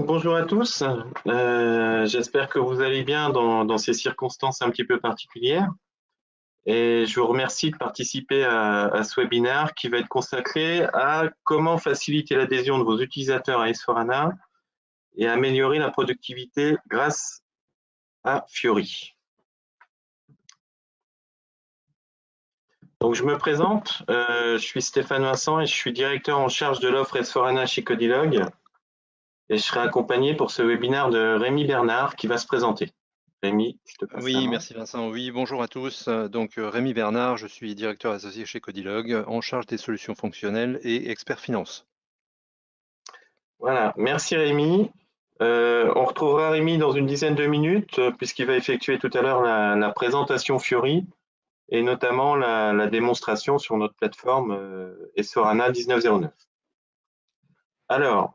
Bonjour à tous, j'espère que vous allez bien dans ces circonstances un petit peu particulières et je vous remercie de participer à ce webinaire qui va être consacré à comment faciliter l'adhésion de vos utilisateurs à S4HANA et améliorer la productivité grâce à Fiori. Donc je me présente, je suis Stéphane Vincent et je suis directeur en charge de l'offre S4HANA chez Codilog et je serai accompagné pour ce webinaire de Rémi Bernard qui va se présenter. Rémi, je te passe la Oui, main. merci Vincent. Oui, bonjour à tous. Rémi Bernard, je suis directeur associé chez Codilog, en charge des solutions fonctionnelles et expert finance. Voilà, merci Rémi. On retrouvera Rémi dans une dizaine de minutes puisqu'il va effectuer tout à l'heure la présentation Fiori et notamment la démonstration sur notre plateforme S4HANA 1909. Alors,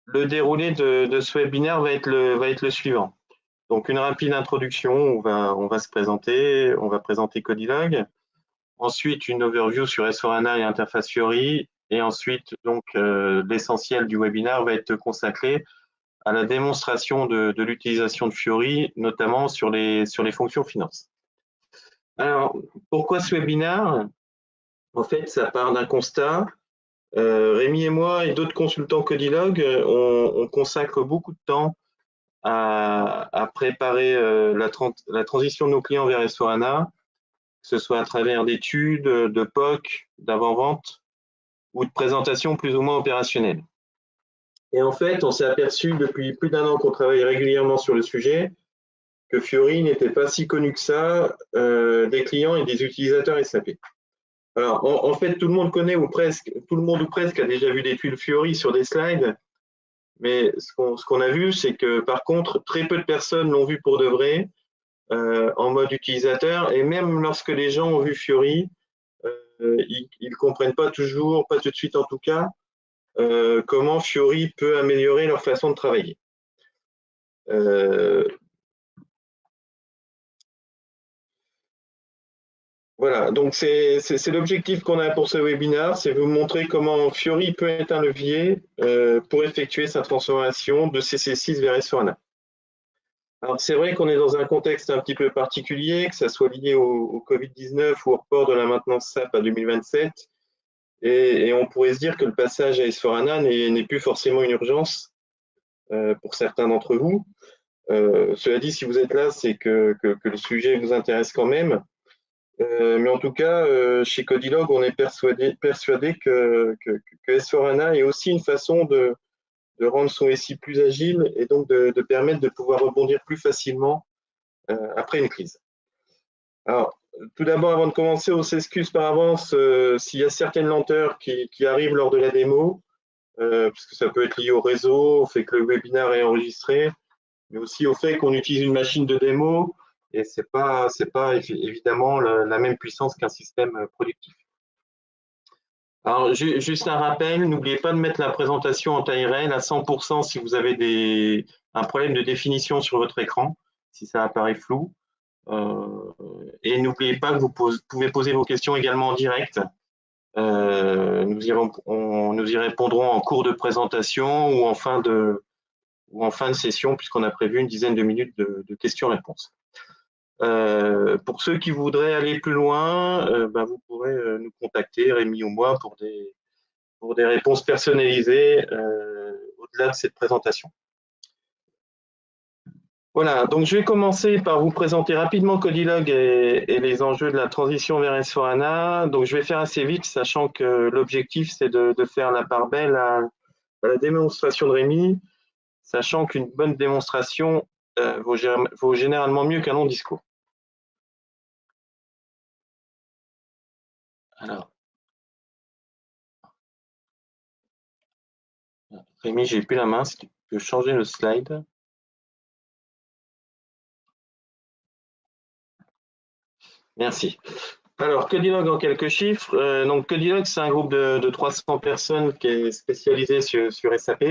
le déroulé de ce webinaire va être le suivant. Donc, une rapide introduction, on va se présenter, on va présenter Codilog. Ensuite, une overview sur S4HANA et interface Fiori. Et ensuite, donc, l'essentiel du webinaire va être consacré à la démonstration de l'utilisation de Fiori, notamment sur les fonctions finance. Alors, pourquoi ce webinaire? En fait, ça part d'un constat. Rémi et moi et d'autres consultants Codilog, on consacre beaucoup de temps à préparer la transition de nos clients vers S4HANA, que ce soit à travers d'études, de POC, d'avant-vente ou de présentations plus ou moins opérationnelles. Et en fait, on s'est aperçu depuis plus d'un an qu'on travaille régulièrement sur le sujet que Fiori n'était pas si connu que ça des clients et des utilisateurs SAP. Alors, en fait, tout le monde connaît ou presque, tout le monde ou presque a déjà vu des tuiles Fiori sur des slides, mais ce qu'on a vu, c'est que par contre, très peu de personnes l'ont vu pour de vrai en mode utilisateur, et même lorsque les gens ont vu Fiori, ils ne comprennent pas toujours, pas tout de suite en tout cas, comment Fiori peut améliorer leur façon de travailler. Voilà, donc c'est l'objectif qu'on a pour ce webinaire, c'est vous montrer comment Fiori peut être un levier pour effectuer sa transformation de CC6 vers S/4HANA. Alors c'est vrai qu'on est dans un contexte un petit peu particulier, que ça soit lié au Covid-19 ou au report de la maintenance SAP à 2027, et on pourrait se dire que le passage à S/4HANA n'est plus forcément une urgence pour certains d'entre vous. Cela dit, si vous êtes là, c'est que le sujet vous intéresse quand même. Mais en tout cas, chez Codilog, on est persuadé que S/4HANA est aussi une façon de rendre son SI plus agile et donc de permettre de pouvoir rebondir plus facilement après une crise. Alors, tout d'abord, avant de commencer, on s'excuse par avance s'il y a certaines lenteurs qui arrivent lors de la démo, parce que ça peut être lié au réseau, au fait que le webinaire est enregistré, mais aussi au fait qu'on utilise une machine de démo et c'est pas évidemment la même puissance qu'un système productif. Alors, juste un rappel, n'oubliez pas de mettre la présentation en taille réelle à 100% si vous avez un problème de définition sur votre écran, si ça apparaît flou. Et n'oubliez pas que vous pouvez poser vos questions également en direct. Nous y répondrons en cours de présentation ou en fin de session, puisqu'on a prévu une dizaine de minutes de questions-réponses. Pour ceux qui voudraient aller plus loin, vous pourrez nous contacter, Rémi ou moi, pour des réponses personnalisées au-delà de cette présentation. Voilà, donc je vais commencer par vous présenter rapidement Codilog et les enjeux de la transition vers S/4HANA. Donc je vais faire assez vite, sachant que l'objectif c'est de faire la part belle à la démonstration de Rémi, sachant qu'une bonne démonstration vaut généralement mieux qu'un long discours. Alors, Rémi, j'ai plus la main, si tu peux changer le slide. Merci. Alors, Codilog en quelques chiffres. Donc, Codilog, c'est un groupe de 300 personnes qui est spécialisé sur SAP,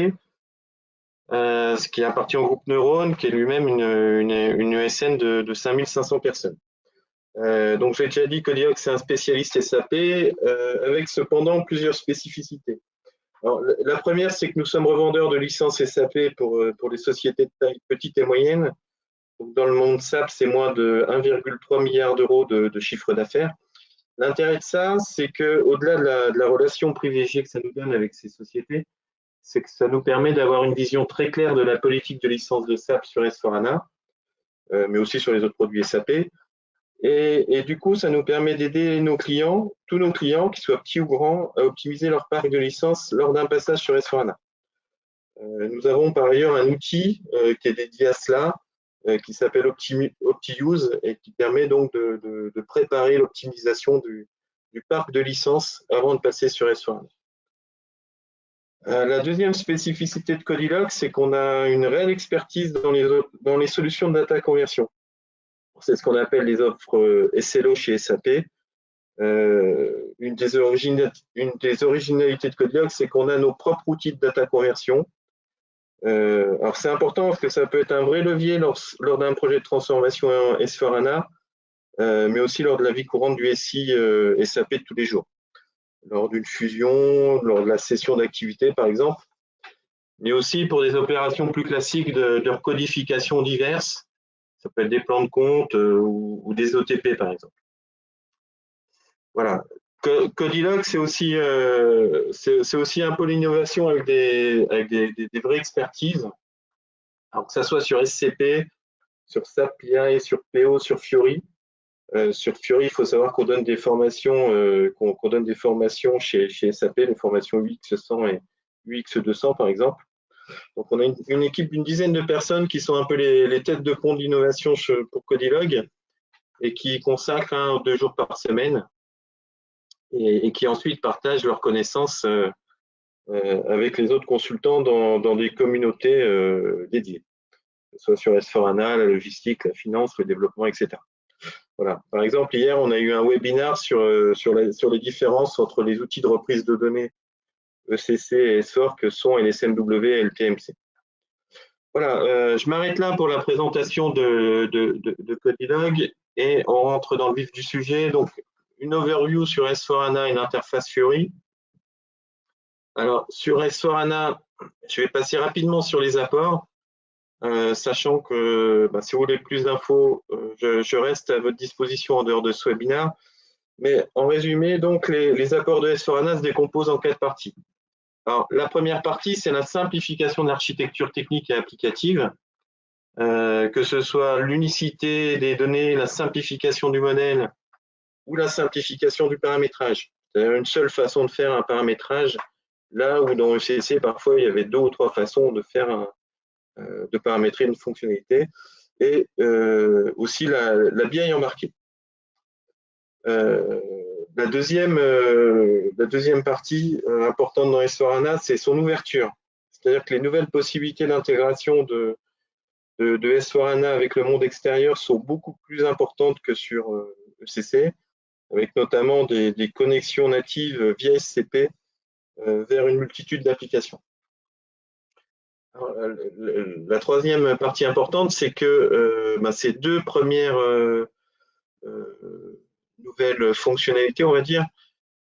ce qui appartient au groupe Neurone, qui est lui-même une ESN de 5500 personnes. Donc, j'ai déjà dit que Codilog, c'est un spécialiste SAP, avec cependant plusieurs spécificités. Alors, la première, c'est que nous sommes revendeurs de licences SAP pour les sociétés de taille petite et moyenne. Donc, dans le monde SAP, c'est moins de 1,3 milliard d'euros de chiffre d'affaires. L'intérêt de ça, c'est qu'au-delà de la relation privilégiée que ça nous donne avec ces sociétés, c'est que ça nous permet d'avoir une vision très claire de la politique de licence de SAP sur S4HANA, mais aussi sur les autres produits SAP. Et du coup, ça nous permet d'aider nos clients, tous nos clients, qu'ils soient petits ou grands, à optimiser leur parc de licence lors d'un passage sur S4HANA. Nous avons par ailleurs un outil qui est dédié à cela, qui s'appelle OptiUse et qui permet donc de préparer l'optimisation du parc de licences avant de passer sur S4HANA. La deuxième spécificité de Codilog, c'est qu'on a une réelle expertise dans les solutions de data conversion. C'est ce qu'on appelle les offres SLO chez SAP. Une des originalités de Codilog, c'est qu'on a nos propres outils de data conversion. Alors c'est important parce que ça peut être un vrai levier lors d'un projet de transformation S4HANA, mais aussi lors de la vie courante du SI SAP de tous les jours. Lors d'une fusion, lors de la cession d'activité par exemple, mais aussi pour des opérations plus classiques de recodification diverses. Ça peut être des plans de compte ou des OTP par exemple. Voilà. Codilog, c'est aussi un peu l'innovation avec des vraies expertises. Alors que ça soit sur SCP, sur SAP PI, sur PO, sur Fiori. Sur Fiori, il faut savoir qu'on donne des formations, chez SAP, les formations UX100 et UX200 par exemple. Donc on a une équipe d'une dizaine de personnes qui sont un peu les têtes de pont de l'innovation pour Codilog et qui consacrent 1 ou 2 jours par semaine et qui ensuite partagent leurs connaissances avec les autres consultants dans des communautés dédiées, que ce soit sur S4HANA, la logistique, la finance, le développement, etc. Voilà. Par exemple, hier, on a eu un webinaire sur les différences entre les outils de reprise de données ECC et S4 que sont LSMW et LTMC. Voilà, je m'arrête là pour la présentation de Codilog et on rentre dans le vif du sujet. Donc, une overview sur S4HANA et l'interface Fiori. Alors, sur S4HANA, je vais passer rapidement sur les apports, sachant que si vous voulez plus d'infos, je reste à votre disposition en dehors de ce webinaire. Mais en résumé, donc, les apports de S4HANA se décomposent en 4 parties. Alors, la première partie, c'est la simplification de l'architecture technique et applicative, que ce soit l'unicité des données, la simplification du modèle ou la simplification du paramétrage. C'est-à-dire une seule façon de faire un paramétrage, là où dans ECC, parfois, il y avait 2 ou 3 façons de paramétrer une fonctionnalité, et aussi la BI embarquée. La deuxième partie importante dans S4HANA, c'est son ouverture. C'est-à-dire que les nouvelles possibilités d'intégration de S4HANA avec le monde extérieur sont beaucoup plus importantes que sur ECC, avec notamment des connexions natives via SCP vers une multitude d'applications. La troisième partie importante, c'est que ces 2 premières nouvelles fonctionnalités, on va dire,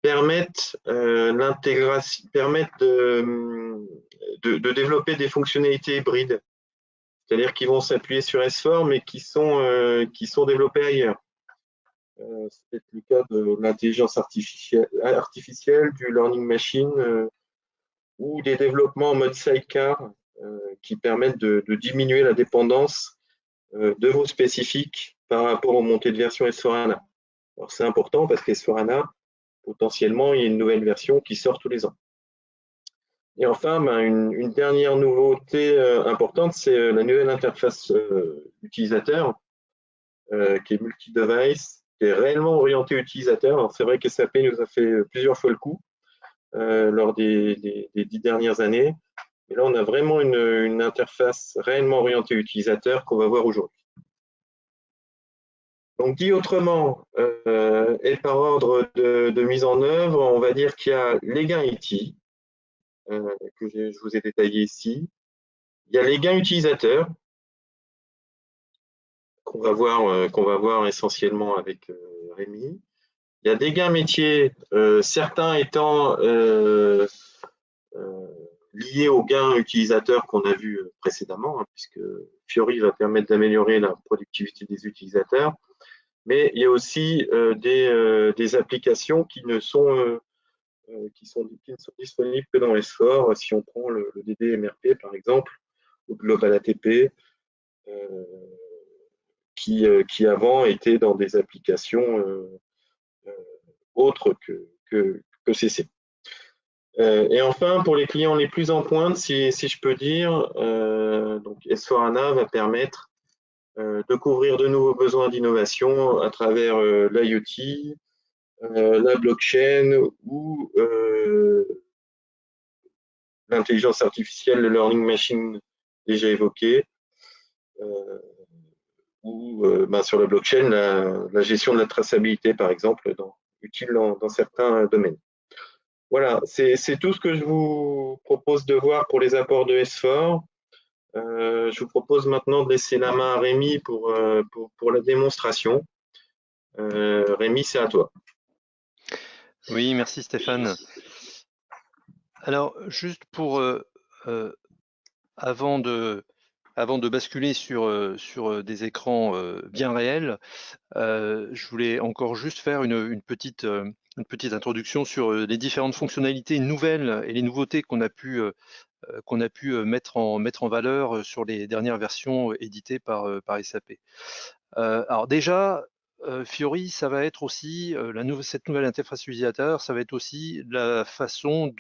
permettent l'intégration, permettent de développer des fonctionnalités hybrides, c'est-à-dire qu'ils vont s'appuyer sur S4, mais qui sont développées ailleurs. C'est peut-être le cas de l'intelligence artificielle, du learning machine ou des développements en mode sidecar qui permettent de diminuer la dépendance de vos spécifiques par rapport aux montées de version S4HANA. Alors c'est important parce qu'S4HANA, potentiellement, il y a une nouvelle version qui sort tous les ans. Et enfin, une dernière nouveauté importante, c'est la nouvelle interface utilisateur qui est multi-device, qui est réellement orientée utilisateur. Alors c'est vrai que SAP nous a fait plusieurs fois le coup lors des 10 dernières années. Et là, on a vraiment une interface réellement orientée utilisateur qu'on va voir aujourd'hui. Donc, dit autrement, et par ordre de mise en œuvre, on va dire qu'il y a les gains IT, que je vous ai détaillés ici. Il y a les gains utilisateurs, qu'on va voir essentiellement avec Rémi. Il y a des gains métiers, certains étant liées aux gains utilisateurs qu'on a vus précédemment, hein, puisque Fiori va permettre d'améliorer la productivité des utilisateurs. Mais il y a aussi des applications qui ne sont disponibles que dans S4. Si on prend le DDMRP par exemple, ou Global ATP, qui avant étaient dans des applications autres que CC. Et enfin, pour les clients les plus en pointe, si je peux dire, donc S4HANA va permettre de couvrir de nouveaux besoins d'innovation à travers l'IoT, la blockchain ou l'intelligence artificielle, le learning machine déjà évoqué, ou sur la blockchain, la gestion de la traçabilité, par exemple, utile dans certains domaines. Voilà, c'est tout ce que je vous propose de voir pour les apports de S4. Je vous propose maintenant de laisser la main à Rémi pour la démonstration. Rémi, c'est à toi. Oui, merci Stéphane. Alors, juste pour avant de basculer sur des écrans bien réels, je voulais encore juste faire une petite introduction sur les différentes fonctionnalités nouvelles et les nouveautés qu'on a pu mettre en valeur sur les dernières versions éditées par SAP. Alors déjà, Fiori, ça va être aussi cette nouvelle interface utilisateur, ça va être aussi la façon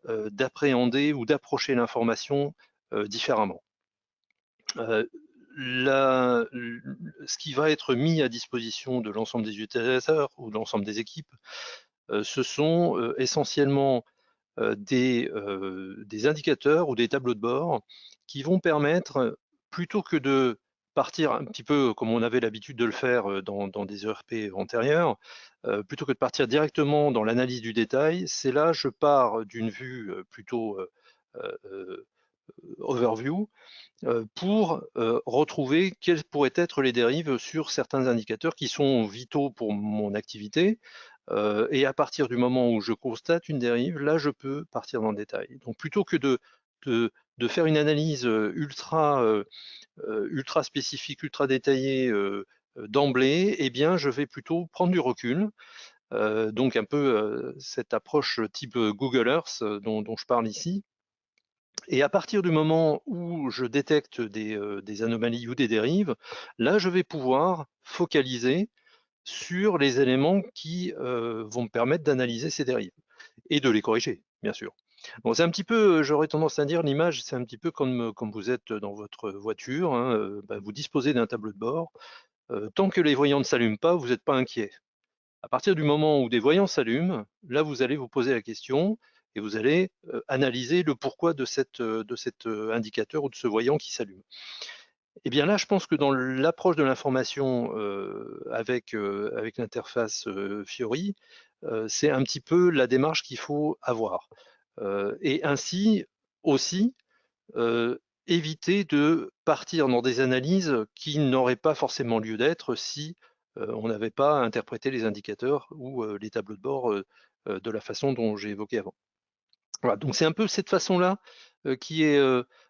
d'appréhender ou d'approcher l'information différemment. Ce qui va être mis à disposition de l'ensemble des utilisateurs ou de l'ensemble des équipes, ce sont essentiellement des indicateurs ou des tableaux de bord qui vont permettre, plutôt que de partir un petit peu comme on avait l'habitude de le faire dans des ERP antérieurs, plutôt que de partir directement dans l'analyse du détail, c'est là je pars d'une vue plutôt overview pour retrouver quelles pourraient être les dérives sur certains indicateurs qui sont vitaux pour mon activité. Et à partir du moment où je constate une dérive, là, je peux partir dans le détail. Donc, plutôt que de faire une analyse ultra spécifique, ultra détaillée d'emblée, eh bien, je vais plutôt prendre du recul. Donc, un peu cette approche type Google Earth dont je parle ici. Et à partir du moment où je détecte des anomalies ou des dérives, là, je vais pouvoir focaliser sur les éléments qui vont me permettre d'analyser ces dérives et de les corriger, bien sûr. Bon, c'est un petit peu, j'aurais tendance à dire, l'image, c'est un petit peu comme vous êtes dans votre voiture, hein, vous disposez d'un tableau de bord. Tant que les voyants ne s'allument pas, vous n'êtes pas inquiet. À partir du moment où des voyants s'allument, là, vous allez vous poser la question et vous allez analyser le pourquoi de cet indicateur ou de ce voyant qui s'allume. Et bien là, je pense que dans l'approche de l'information avec l'interface Fiori, c'est un petit peu la démarche qu'il faut avoir. Et ainsi aussi éviter de partir dans des analyses qui n'auraient pas forcément lieu d'être si on n'avait pas interprété les indicateurs ou les tableaux de bord de la façon dont j'ai évoqué avant. Voilà, donc c'est un peu cette façon-là qui est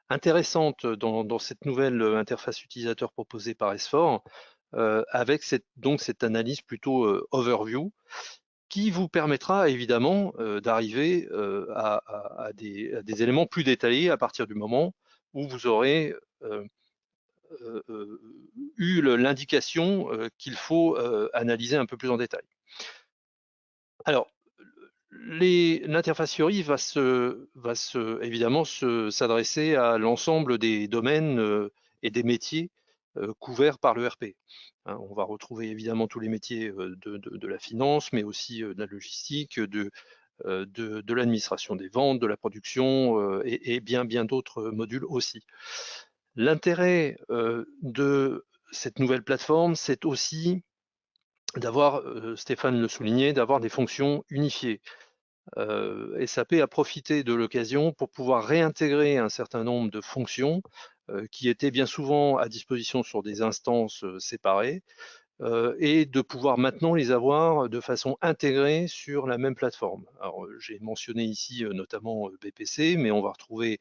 intéressante dans cette nouvelle interface utilisateur proposée par S4, avec cette analyse plutôt overview, qui vous permettra évidemment d'arriver à des éléments plus détaillés à partir du moment où vous aurez eu l'indication qu'il faut analyser un peu plus en détail. Alors, l'interface Fiori va évidemment s'adresser à l'ensemble des domaines et des métiers couverts par l'ERP. Hein, on va retrouver évidemment tous les métiers de la finance, mais aussi de la logistique, de l'administration des ventes, de la production et bien d'autres modules aussi. L'intérêt de cette nouvelle plateforme, c'est aussi d'avoir, Stéphane le soulignait, d'avoir des fonctions unifiées. SAP a profité de l'occasion pour pouvoir réintégrer un certain nombre de fonctions qui étaient bien souvent à disposition sur des instances séparées et de pouvoir maintenant les avoir de façon intégrée sur la même plateforme. Alors, j'ai mentionné ici notamment BPC, mais on va retrouver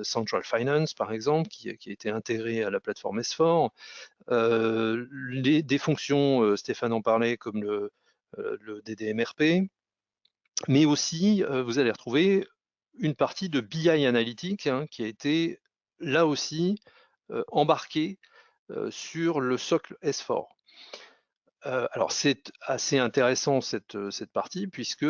Central Finance, par exemple, qui a été intégré à la plateforme S4. Des fonctions, Stéphane en parlait, comme le DDMRP, mais aussi, vous allez retrouver une partie de BI Analytics qui a été, là aussi, embarquée sur le socle S4. Alors c'est assez intéressant cette partie, puisque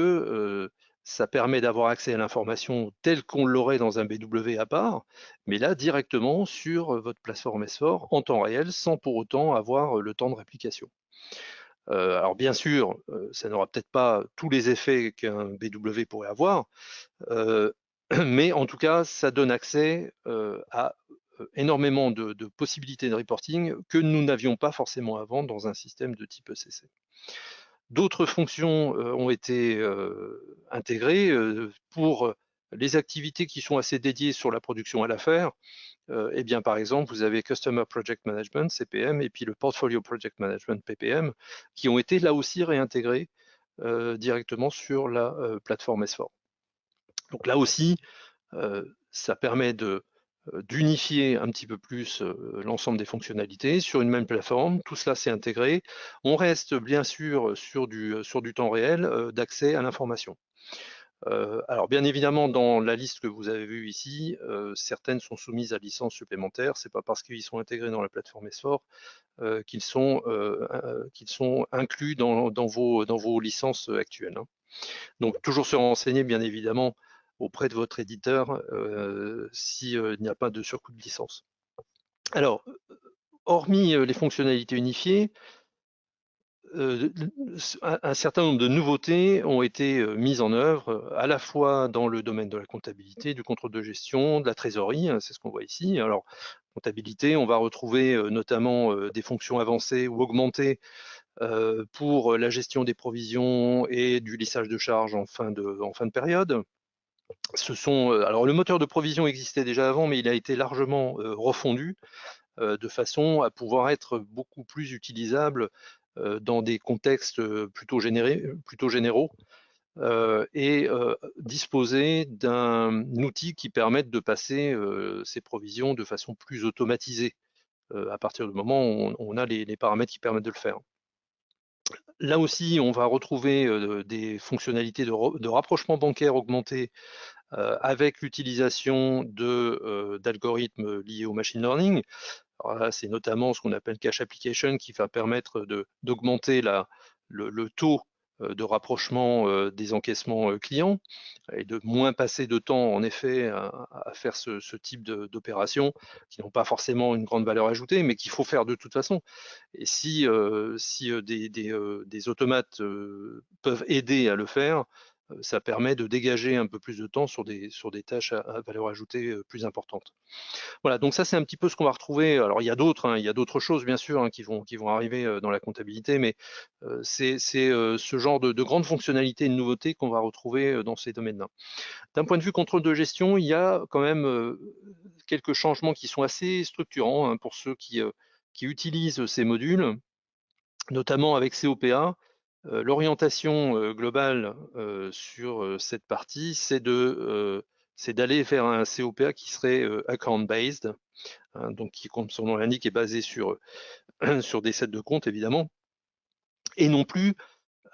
ça permet d'avoir accès à l'information telle qu'on l'aurait dans un BW à part, mais là directement sur votre plateforme S4 en temps réel, sans pour autant avoir le temps de réplication. Alors bien sûr, ça n'aura peut-être pas tous les effets qu'un BW pourrait avoir, mais en tout cas, ça donne accès à énormément de possibilités de reporting que nous n'avions pas forcément avant dans un système de type ECC. D'autres fonctions ont été intégrées pour les activités qui sont assez dédiées sur la production à l'affaire. Eh bien, par exemple, vous avez Customer Project Management, CPM, et puis le Portfolio Project Management, PPM, qui ont été là aussi réintégrés directement sur la plateforme S4. Donc là aussi, ça permet d'unifier un petit peu plus l'ensemble des fonctionnalités sur une même plateforme. Tout cela s'est intégré. On reste bien sûr sur du temps réel d'accès à l'information. Alors bien évidemment, dans la liste que vous avez vue ici, certaines sont soumises à licence supplémentaire. C'est pas parce qu'ils sont intégrés dans la plateforme S4 qu'ils sont inclus dans vos licences actuelles. Donc toujours se renseigner bien évidemment auprès de votre éditeur s'il n'y a pas de surcoût de licence. Alors, hormis les fonctionnalités unifiées, un certain nombre de nouveautés ont été mises en œuvre à la fois dans le domaine de la comptabilité, du contrôle de gestion, de la trésorerie, c'est ce qu'on voit ici. Alors, comptabilité, on va retrouver notamment des fonctions avancées ou augmentées pour la gestion des provisions et du lissage de charges en fin de période. Alors le moteur de provision existait déjà avant, mais il a été largement refondu de façon à pouvoir être beaucoup plus utilisable dans des contextes plutôt généraux et disposer d'un outil qui permette de passer ces provisions de façon plus automatisée à partir du moment où on a les paramètres qui permettent de le faire. Là aussi, on va retrouver des fonctionnalités de rapprochement bancaire augmenté avec l'utilisation d'algorithmes liés au machine learning. Alors là, c'est notamment ce qu'on appelle cache application qui va permettre d'augmenter le taux de rapprochement des encaissements clients et de moins passer de temps en effet à faire ce type d'opérations qui n'ont pas forcément une grande valeur ajoutée mais qu'il faut faire de toute façon. Et si des automates peuvent aider à le faire, ça permet de dégager un peu plus de temps sur des tâches à valeur ajoutée plus importantes. Voilà, donc ça c'est un petit peu ce qu'on va retrouver. Alors il y a d'autres choses bien sûr qui vont arriver dans la comptabilité, mais c'est ce genre de grandes fonctionnalités et de nouveautés qu'on va retrouver dans ces domaines-là. D'un point de vue contrôle de gestion, il y a quand même quelques changements qui sont assez structurants pour ceux qui utilisent ces modules, notamment avec COPA. L'orientation globale sur cette partie, c'est d'aller vers un COPA qui serait account-based, donc qui, comme son nom l'indique, est basé sur des sets de comptes, évidemment, et non plus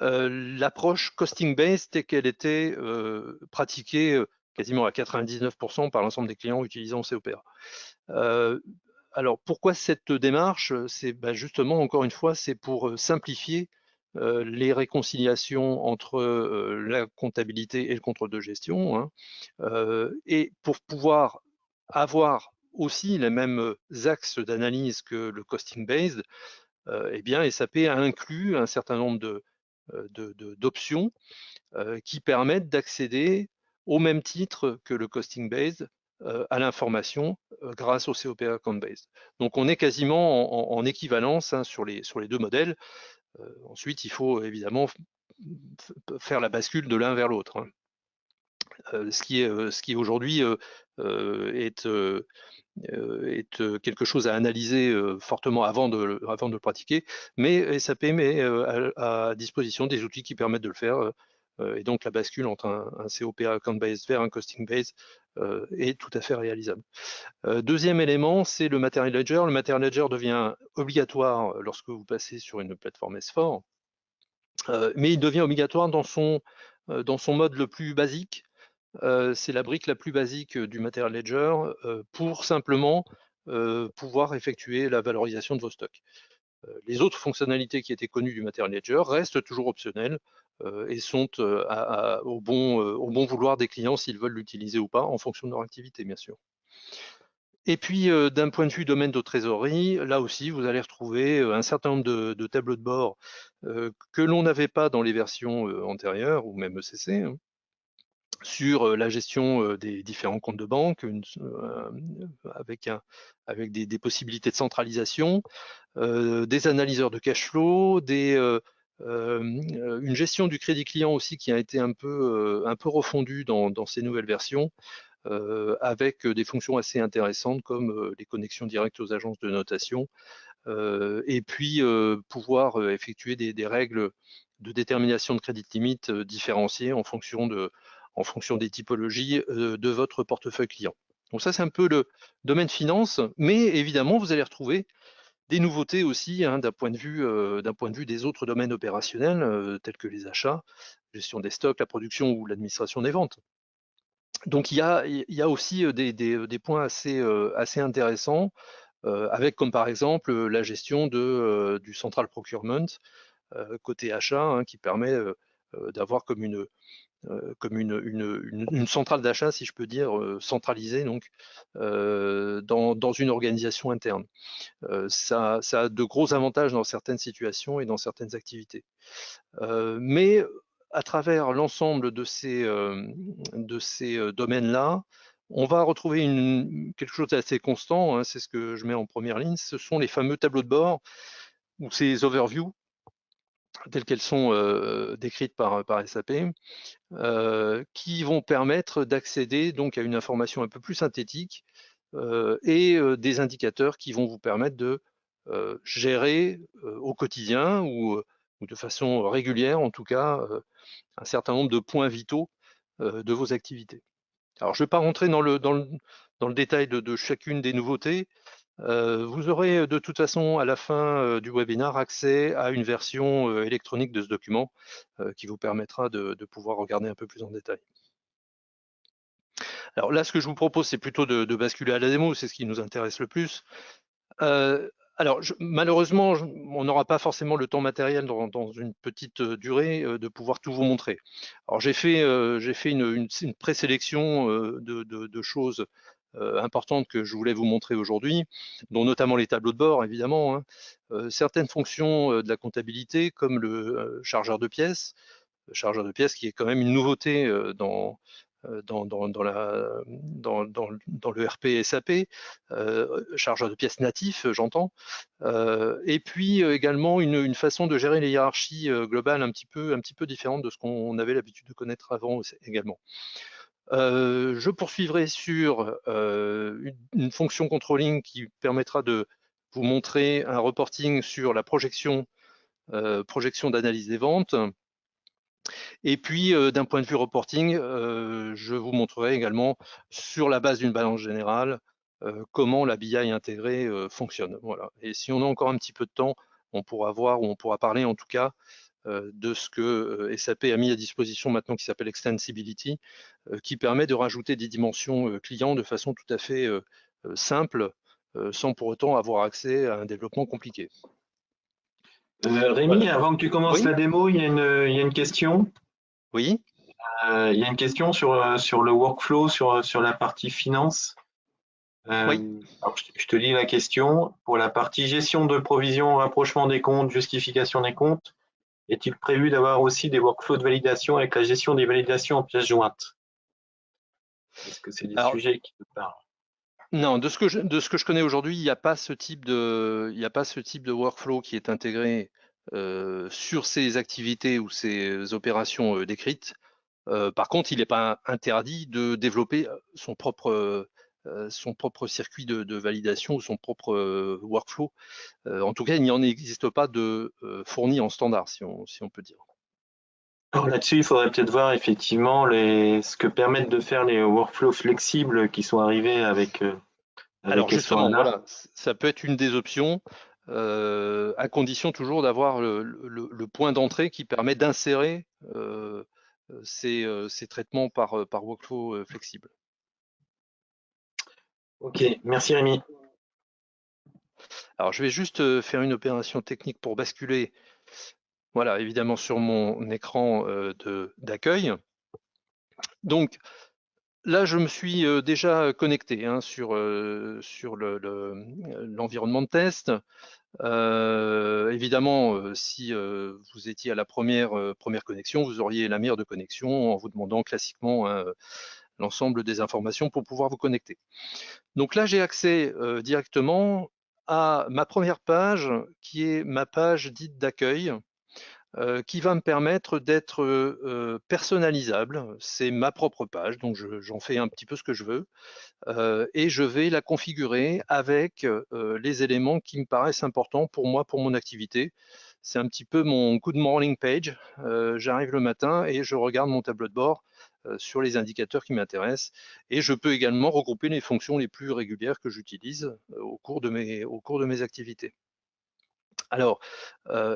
l'approche costing-based telle qu'elle était pratiquée quasiment à 99% par l'ensemble des clients utilisant COPA. Alors pourquoi cette démarche? C'est justement, encore une fois, c'est pour simplifier les réconciliations entre la comptabilité et le contrôle de gestion, et pour pouvoir avoir aussi les mêmes axes d'analyse que le costing based, eh bien SAP a inclus un certain nombre d'options qui permettent d'accéder au même titre que le costing based à l'information grâce au COPA account based. Donc on est quasiment en équivalence sur les deux modèles. Ensuite, il faut évidemment faire la bascule de l'un vers l'autre. Ce qui est aujourd'hui est quelque chose à analyser fortement avant de le pratiquer, mais SAP met à disposition des outils qui permettent de le faire, et donc la bascule entre un COP account-based vers un costing-based est tout à fait réalisable. Deuxième élément, c'est le Material Ledger. Le Material Ledger devient obligatoire lorsque vous passez sur une plateforme S4, mais il devient obligatoire dans son mode le plus basique. C'est la brique la plus basique du Material Ledger pour simplement pouvoir effectuer la valorisation de vos stocks. Les autres fonctionnalités qui étaient connues du Material Ledger restent toujours optionnelles et sont au bon vouloir des clients s'ils veulent l'utiliser ou pas, en fonction de leur activité, bien sûr. Et puis, d'un point de vue domaine de trésorerie, là aussi, vous allez retrouver un certain nombre de tableaux de bord que l'on n'avait pas dans les versions antérieures, ou même ECC, hein, sur la gestion des différents comptes de banque, avec des possibilités de centralisation, des analyseurs de cash flow, une gestion du crédit client aussi qui a été un peu refondue dans ces nouvelles versions, avec des fonctions assez intéressantes comme les connexions directes aux agences de notation, et puis pouvoir effectuer des règles de détermination de crédit limite différenciées en fonction des typologies de votre portefeuille client. Donc ça, c'est un peu le domaine finance, mais évidemment, vous allez retrouver des nouveautés aussi hein, d'un point de vue des autres domaines opérationnels, tels que les achats, gestion des stocks, la production ou l'administration des ventes. Donc il y a aussi des points assez intéressants, avec comme par exemple la gestion du central procurement côté achat, hein, qui permet d'avoir comme une centrale d'achat, si je peux dire, centralisée donc, dans une organisation interne. Ça a de gros avantages dans certaines situations et dans certaines activités. Mais à travers l'ensemble de ces domaines-là, on va retrouver quelque chose d'assez constant, hein, c'est ce que je mets en première ligne, ce sont les fameux tableaux de bord ou ces overviews telles qu'elles sont décrites par SAP, qui vont permettre d'accéder donc à une information un peu plus synthétique et des indicateurs qui vont vous permettre de gérer au quotidien ou de façon régulière en tout cas un certain nombre de points vitaux de vos activités. Alors je ne vais pas rentrer dans le détail de chacune des nouveautés. Vous aurez de toute façon à la fin du webinaire accès à une version électronique de ce document qui vous permettra de pouvoir regarder un peu plus en détail. Alors là, ce que je vous propose, c'est plutôt de basculer à la démo, c'est ce qui nous intéresse le plus. Alors, malheureusement, on n'aura pas forcément le temps matériel dans une petite durée de pouvoir tout vous montrer. Alors, j'ai fait une présélection de choses importantes que je voulais vous montrer aujourd'hui, dont notamment les tableaux de bord, évidemment, hein. Certaines fonctions de la comptabilité, comme le chargeur de pièces qui est quand même une nouveauté dans le RP SAP, chargeur de pièces natif, j'entends, et puis également une façon de gérer les hiérarchies globales un petit peu différente de ce qu'on avait l'habitude de connaître avant également. Je poursuivrai sur une fonction controlling qui permettra de vous montrer un reporting sur la projection d'analyse des ventes. Et puis, d'un point de vue reporting, je vous montrerai également, sur la base d'une balance générale, comment la BI intégrée fonctionne. Voilà. Et si on a encore un petit peu de temps, on pourra voir, ou on pourra parler en tout cas, de ce que SAP a mis à disposition maintenant, qui s'appelle Extensibility, qui permet de rajouter des dimensions clients de façon tout à fait simple, sans pour autant avoir accès à un développement compliqué. Rémi, voilà. Avant que tu commences la démo, il y a une question. Oui. Il y a une question sur le workflow, sur la partie finance. Oui. Alors, je te lis la question. Pour la partie gestion de provision, rapprochement des comptes, justification des comptes, est-il prévu d'avoir aussi des workflows de validation avec la gestion des validations en pièces jointes? Est-ce que c'est des sujets qui te parlent? Non, de ce que je connais aujourd'hui, il n'y a pas ce type de workflow qui est intégré sur ces activités ou ces opérations décrites. Par contre, il n'est pas interdit de développer son propre circuit de validation ou son propre workflow. En tout cas, il n'y en existe pas de fourni en standard, si on peut dire. Alors là-dessus, il faudrait peut-être voir effectivement ce que permettent de faire les workflows flexibles qui sont arrivés avec Alors justement, S/4HANA. voilà, ça peut être une des options, à condition toujours d'avoir le point d'entrée qui permet d'insérer ces traitements par workflow flexible. Ok, merci Rémi. Alors je vais juste faire une opération technique pour basculer, voilà, évidemment sur mon écran d'accueil. Donc là, je me suis déjà connecté hein, sur l'environnement de test. Évidemment, si vous étiez à la première connexion, vous auriez la meilleure de connexion en vous demandant classiquement hein, l'ensemble des informations pour pouvoir vous connecter. Donc là, j'ai accès directement à ma première page, qui est ma page dite d'accueil, qui va me permettre d'être personnalisable. C'est ma propre page, donc j'en fais un petit peu ce que je veux. Et je vais la configurer avec les éléments qui me paraissent importants pour moi, pour mon activité. C'est un petit peu mon good morning page. J'arrive le matin et je regarde mon tableau de bord sur les indicateurs qui m'intéressent. Et je peux également regrouper les fonctions les plus régulières que j'utilise au cours de mes activités. Alors,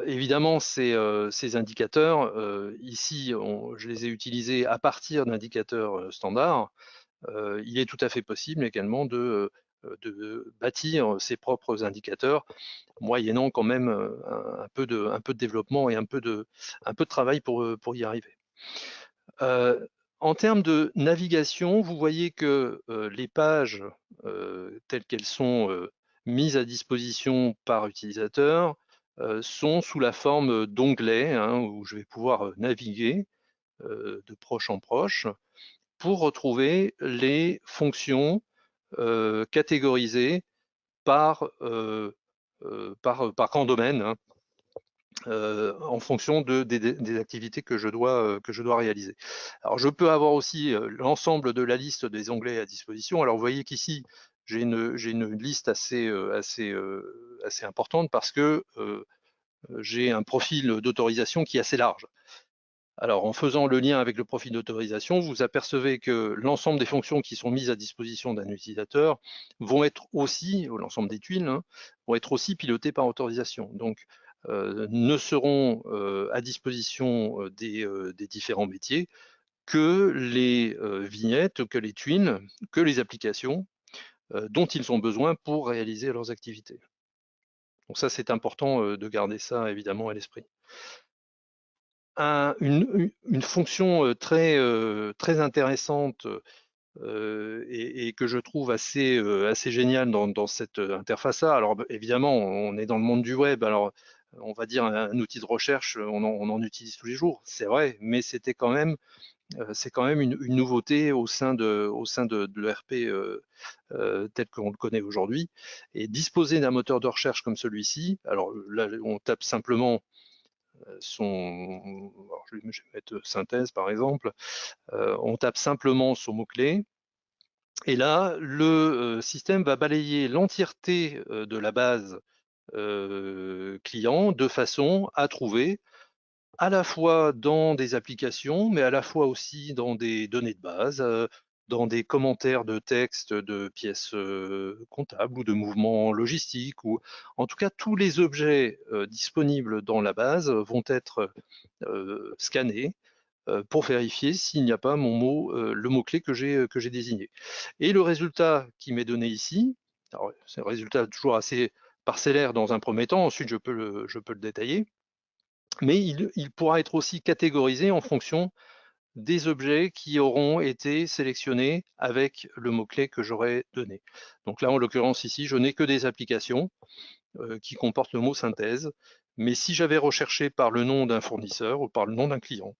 évidemment, ces indicateurs, ici, je les ai utilisés à partir d'indicateurs standards. Il est tout à fait possible également de bâtir ses propres indicateurs, moyennant quand même un peu de développement et un peu de travail pour y arriver. En termes de navigation, vous voyez que les pages telles qu'elles sont mises à disposition par utilisateur sont sous la forme d'onglets hein, où je vais pouvoir naviguer de proche en proche pour retrouver les fonctions catégorisées par grand domaine, hein, en fonction des activités que je dois réaliser. Alors je peux avoir aussi l'ensemble de la liste des onglets à disposition. Alors vous voyez qu'ici j'ai une liste assez importante parce que j'ai un profil d'autorisation qui est assez large. Alors, en faisant le lien avec le profil d'autorisation, vous apercevez que l'ensemble des fonctions qui sont mises à disposition d'un utilisateur vont être aussi, l'ensemble des tuiles, hein, vont être aussi pilotées par autorisation. Donc, ne seront à disposition des différents métiers que les vignettes, que les tuiles, que les applications dont ils ont besoin pour réaliser leurs activités. Donc ça, c'est important de garder ça évidemment à l'esprit. Une fonction très intéressante et que je trouve assez géniale dans cette interface-là. Alors évidemment, on est dans le monde du web, alors on va dire un outil de recherche, on en utilise tous les jours, c'est vrai, mais c'est quand même une nouveauté au sein de l'ERP tel qu'on le connaît aujourd'hui. Et disposer d'un moteur de recherche comme celui-ci, alors là on tape simplement alors je vais mettre synthèse par exemple, on tape simplement son mot-clé, et là, le système va balayer l'entièreté de la base client de façon à trouver à la fois dans des applications, mais à la fois aussi dans des données de base, dans des commentaires de texte de pièces comptables ou de mouvements logistiques, ou en tout cas tous les objets disponibles dans la base vont être scannés pour vérifier s'il n'y a pas le mot-clé que j'ai désigné. Et le résultat qui m'est donné ici, alors c'est un résultat toujours assez parcellaire dans un premier temps, ensuite je peux le détailler, mais il pourra être aussi catégorisé en fonction des objets qui auront été sélectionnés avec le mot-clé que j'aurai donné. Donc là, en l'occurrence ici, je n'ai que des applications qui comportent le mot synthèse, mais si j'avais recherché par le nom d'un fournisseur ou par le nom d'un client,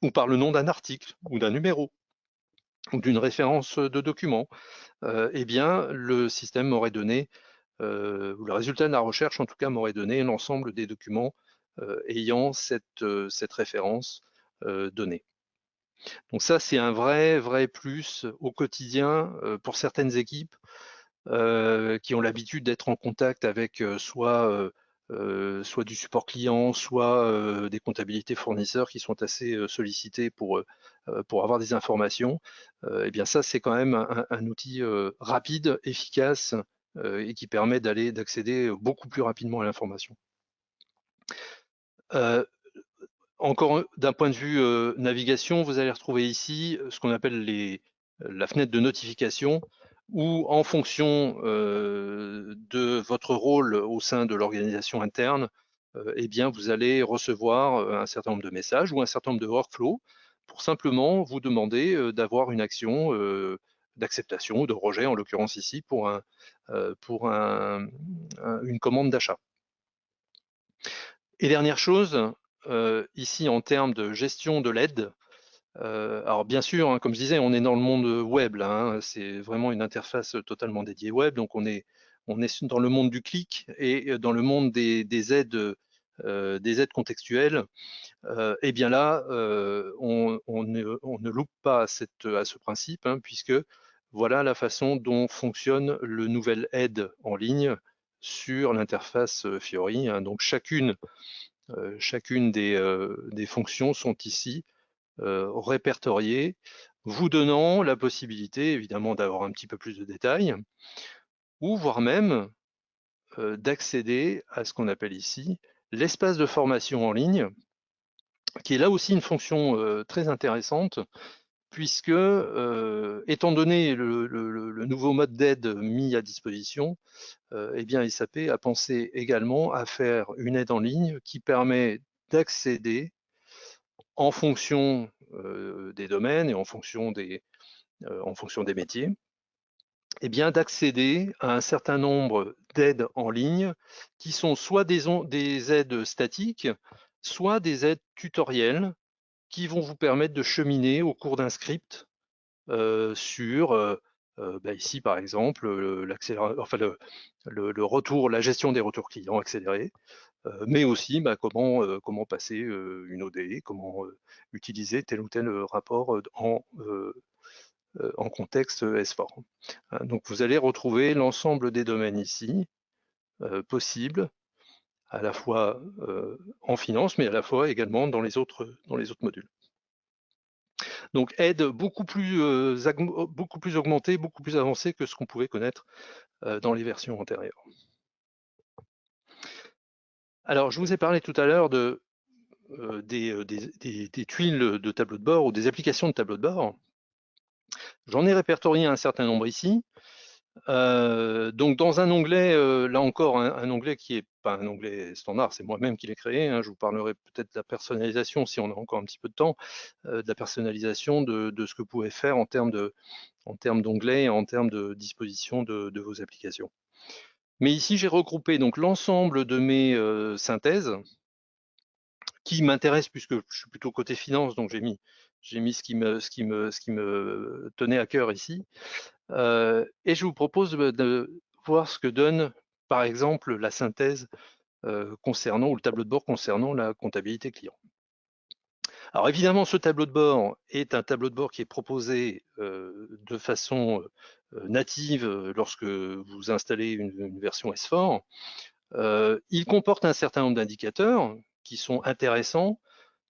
ou par le nom d'un article ou d'un numéro ou d'une référence de document, eh bien le système m'aurait donné, ou le résultat de la recherche en tout cas m'aurait donné l'ensemble des documents ayant cette référence donnée. Donc ça, c'est un vrai plus au quotidien pour certaines équipes qui ont l'habitude d'être en contact avec soit du support client, soit des comptabilités fournisseurs qui sont assez sollicités pour avoir des informations. Eh bien ça, c'est quand même un outil rapide, efficace et qui permet d'accéder beaucoup plus rapidement à l'information. Encore d'un point de vue navigation, vous allez retrouver ici ce qu'on appelle la fenêtre de notification, où en fonction de votre rôle au sein de l'organisation interne, eh bien, vous allez recevoir un certain nombre de messages ou un certain nombre de workflows pour simplement vous demander d'avoir une action d'acceptation ou de rejet, en l'occurrence ici, pour une commande d'achat. Et dernière chose, ici en termes de gestion de l'aide, alors bien sûr, hein, comme je disais, on est dans le monde web, là, hein, c'est vraiment une interface totalement dédiée web, donc on est dans le monde du clic et dans le monde des aides contextuelles. Et bien là, on ne loupe pas à ce principe, hein, puisque voilà la façon dont fonctionne le nouvel aide en ligne sur l'interface Fiori, hein. Donc chacune des fonctions sont ici répertoriées, vous donnant la possibilité évidemment d'avoir un petit peu plus de détails, ou voire même d'accéder à ce qu'on appelle ici l'espace de formation en ligne, qui est là aussi une fonction très intéressante, puisque étant donné le nouveau mode d'aide mis à disposition, eh bien SAP a pensé également à faire une aide en ligne qui permet d'accéder en fonction des domaines et en fonction des métiers, eh bien d'accéder à un certain nombre d'aides en ligne qui sont soit des aides statiques, soit des aides tutorielles qui vont vous permettre de cheminer au cours d'un script sur ici par exemple le retour, la gestion des retours clients accélérés, mais aussi comment passer une OD, comment utiliser tel ou tel rapport en contexte S4. Donc vous allez retrouver l'ensemble des domaines ici possibles, à la fois en finance, mais à la fois également dans les autres modules. Donc aide beaucoup plus augmentée, beaucoup plus avancée que ce qu'on pouvait connaître dans les versions antérieures. Alors je vous ai parlé tout à l'heure des tuiles de tableau de bord ou des applications de tableau de bord. J'en ai répertorié un certain nombre ici. Donc dans un onglet, là encore, un onglet qui n'est pas un onglet standard, c'est moi-même qui l'ai créé, hein. Je vous parlerai peut-être de la personnalisation si on a encore un petit peu de temps, de la personnalisation de ce que vous pouvez faire en termes d'onglets et en termes de disposition de vos applications. Mais ici, j'ai regroupé donc l'ensemble de mes synthèses qui m'intéressent puisque je suis plutôt côté finance, donc j'ai mis ce qui me tenait à cœur ici. Et je vous propose de voir ce que donne, par exemple, la synthèse concernant, ou le tableau de bord concernant la comptabilité client. Alors évidemment, ce tableau de bord est un tableau de bord qui est proposé de façon native lorsque vous installez une version S4. Il comporte un certain nombre d'indicateurs qui sont intéressants,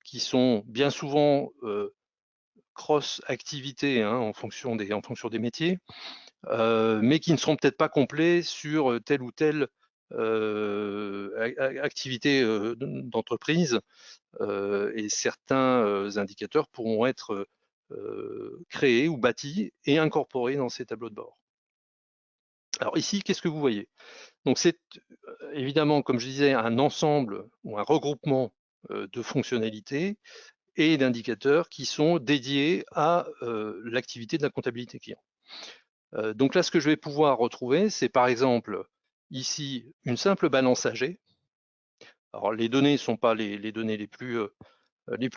qui sont bien souvent cross-activité en fonction des métiers, mais qui ne seront peut-être pas complets sur telle ou telle activité d'entreprise, et certains indicateurs pourront être créés ou bâtis et incorporés dans ces tableaux de bord. Alors ici, qu'est-ce que vous voyez? Donc c'est évidemment, comme je disais, un ensemble ou un regroupement de fonctionnalités et d'indicateurs qui sont dédiés à l'activité de la comptabilité client. Donc là, ce que je vais pouvoir retrouver, c'est par exemple ici une simple balance AG. Alors les données ne sont pas les données les plus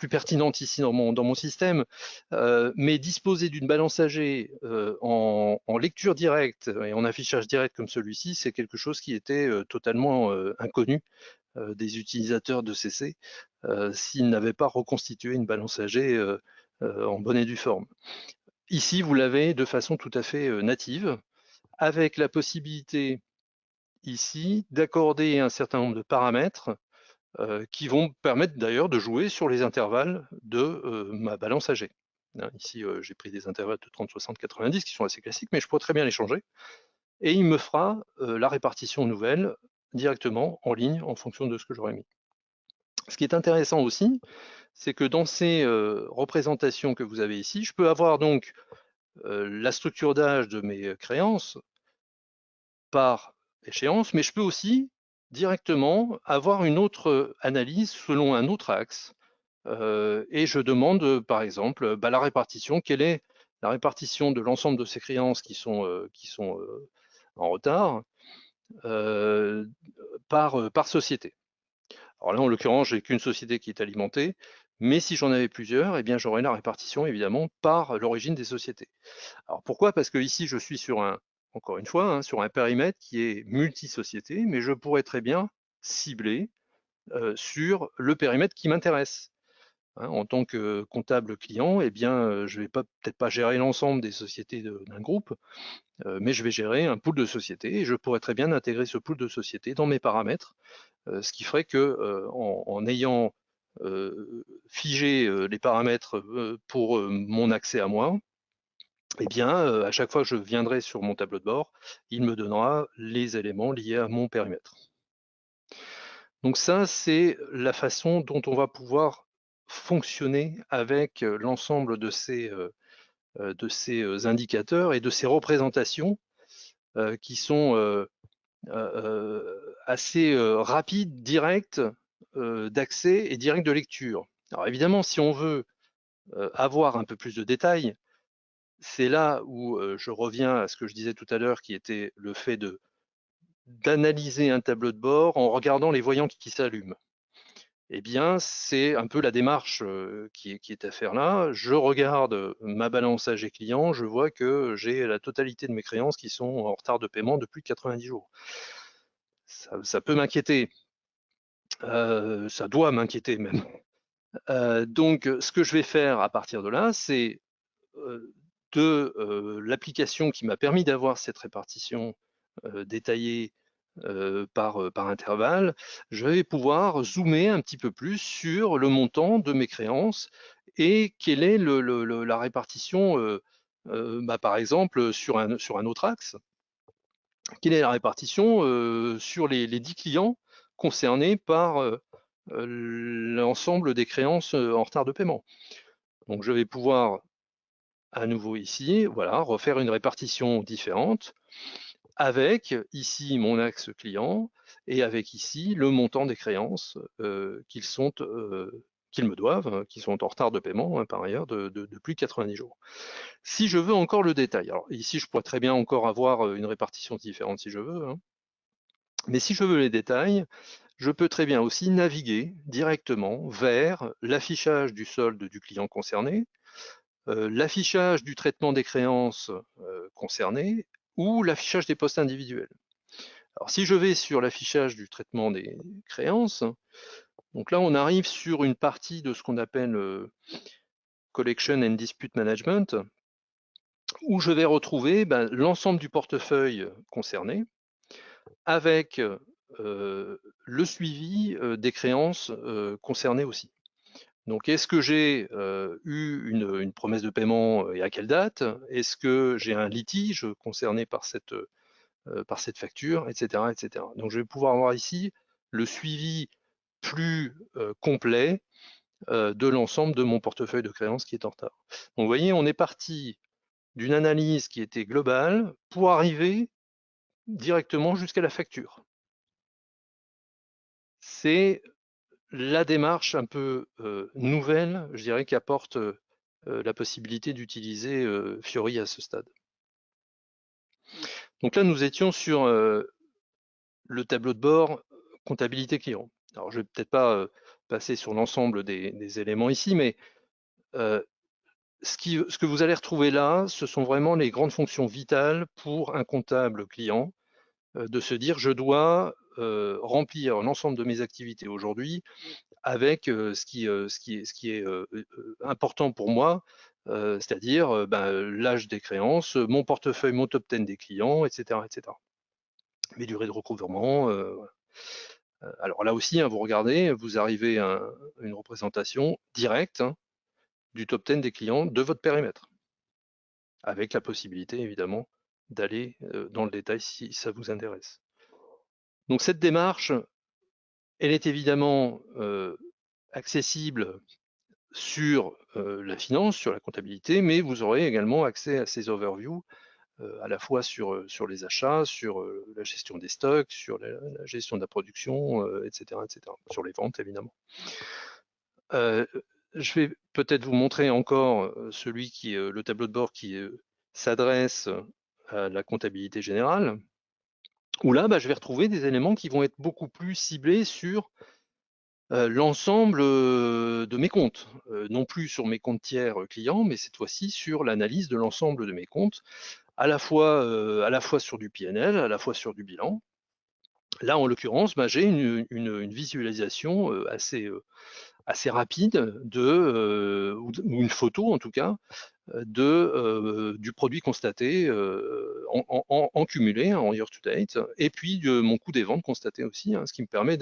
pertinentes ici dans mon système, mais disposer d'une balance AG en lecture directe et en affichage direct comme celui-ci, c'est quelque chose qui était totalement inconnu des utilisateurs de CC s'ils n'avaient pas reconstitué une balance AG en bonne et due forme. Ici, vous l'avez de façon tout à fait native, avec la possibilité ici d'accorder un certain nombre de paramètres qui vont permettre d'ailleurs de jouer sur les intervalles de ma balance AG. Ici, j'ai pris des intervalles de 30, 60, 90 qui sont assez classiques, mais je pourrais très bien les changer. Et il me fera la répartition nouvelle directement en ligne en fonction de ce que j'aurais mis. Ce qui est intéressant aussi, c'est que dans ces représentations que vous avez ici, je peux avoir donc la structure d'âge de mes créances par échéance, mais je peux aussi directement avoir une autre analyse selon un autre axe. Et je demande, par exemple, la répartition. Quelle est la répartition de l'ensemble de ces créances qui sont en retard par société? Alors là, en l'occurrence, j'ai qu'une société qui est alimentée, mais si j'en avais plusieurs, eh bien, j'aurais la répartition évidemment par l'origine des sociétés. Alors pourquoi? Parce que ici, je suis sur encore une fois, sur un périmètre qui est multi-société, mais je pourrais très bien cibler sur le périmètre qui m'intéresse. En tant que comptable client, eh bien, je ne vais peut-être pas gérer l'ensemble des sociétés d'un groupe, mais je vais gérer un pool de sociétés et je pourrais très bien intégrer ce pool de sociétés dans mes paramètres, ce qui ferait que en ayant figé les paramètres pour mon accès à moi, eh bien, à chaque fois que je viendrai sur mon tableau de bord, il me donnera les éléments liés à mon périmètre. Donc ça, c'est la façon dont on va pouvoir fonctionner avec l'ensemble de ces indicateurs et de ces représentations qui sont assez rapides, directes d'accès et directes de lecture. Alors évidemment, si on veut avoir un peu plus de détails, c'est là où je reviens à ce que je disais tout à l'heure, qui était le fait d'analyser un tableau de bord en regardant les voyants qui s'allument. Eh bien, c'est un peu la démarche qui est à faire là. Je regarde ma balance AG client, je vois que j'ai la totalité de mes créances qui sont en retard de paiement de plus de 90 jours. Ça peut m'inquiéter, ça doit m'inquiéter même. Donc, ce que je vais faire à partir de là, c'est de l'application qui m'a permis d'avoir cette répartition détaillée par intervalle, je vais pouvoir zoomer un petit peu plus sur le montant de mes créances et quelle est la répartition, par exemple, sur un autre axe, quelle est la répartition sur les 10 clients concernés par l'ensemble des créances en retard de paiement. Donc je vais pouvoir à nouveau ici, voilà, refaire une répartition différente avec ici mon axe client et avec ici le montant des créances qu'ils me doivent, qui sont en retard de paiement par ailleurs de plus de 90 jours. Si je veux encore le détail, alors ici je pourrais très bien encore avoir une répartition différente si je veux, mais si je veux les détails, je peux très bien aussi naviguer directement vers l'affichage du solde du client concerné, l'affichage du traitement des créances concernées ou l'affichage des postes individuels. Alors si je vais sur l'affichage du traitement des créances, donc là on arrive sur une partie de ce qu'on appelle Collection and Dispute Management, où je vais retrouver l'ensemble du portefeuille concerné, avec le suivi des créances concernées aussi. Donc, est-ce que j'ai eu une promesse de paiement et à quelle date? Est-ce que j'ai un litige concerné par cette facture, etc., etc. Donc, je vais pouvoir avoir ici le suivi plus complet de l'ensemble de mon portefeuille de créances qui est en retard. Donc, vous voyez, on est parti d'une analyse qui était globale pour arriver directement jusqu'à la facture. C'est la démarche un peu nouvelle, je dirais, qui apporte la possibilité d'utiliser Fiori à ce stade. Donc là, nous étions sur le tableau de bord comptabilité client. Alors, je ne vais peut-être pas passer sur l'ensemble des éléments ici, mais ce que vous allez retrouver là, ce sont vraiment les grandes fonctions vitales pour un comptable client de se dire je dois remplir l'ensemble de mes activités aujourd'hui avec ce qui est important pour moi, c'est-à-dire l'âge des créances, mon portefeuille, mon top 10 des clients, etc., etc. Mes durées de recouvrement. Alors là aussi, vous regardez, vous arrivez à une représentation directe du top 10 des clients de votre périmètre, avec la possibilité évidemment d'aller dans le détail si ça vous intéresse. Donc cette démarche, elle est évidemment accessible sur la finance, sur la comptabilité, mais vous aurez également accès à ces overviews à la fois sur les achats, sur la gestion des stocks, sur la gestion de la production, etc., etc., sur les ventes évidemment. Je vais peut-être vous montrer encore celui qui est le tableau de bord qui s'adresse à la comptabilité générale, où là, je vais retrouver des éléments qui vont être beaucoup plus ciblés sur l'ensemble de mes comptes, non plus sur mes comptes tiers clients, mais cette fois-ci sur l'analyse de l'ensemble de mes comptes, à la fois sur du PNL, à la fois sur du bilan. Là, en l'occurrence, j'ai une visualisation assez rapide ou une photo en tout cas du produit constaté en cumulé, en year to date, et puis de mon coût des ventes constaté aussi, ce qui me permet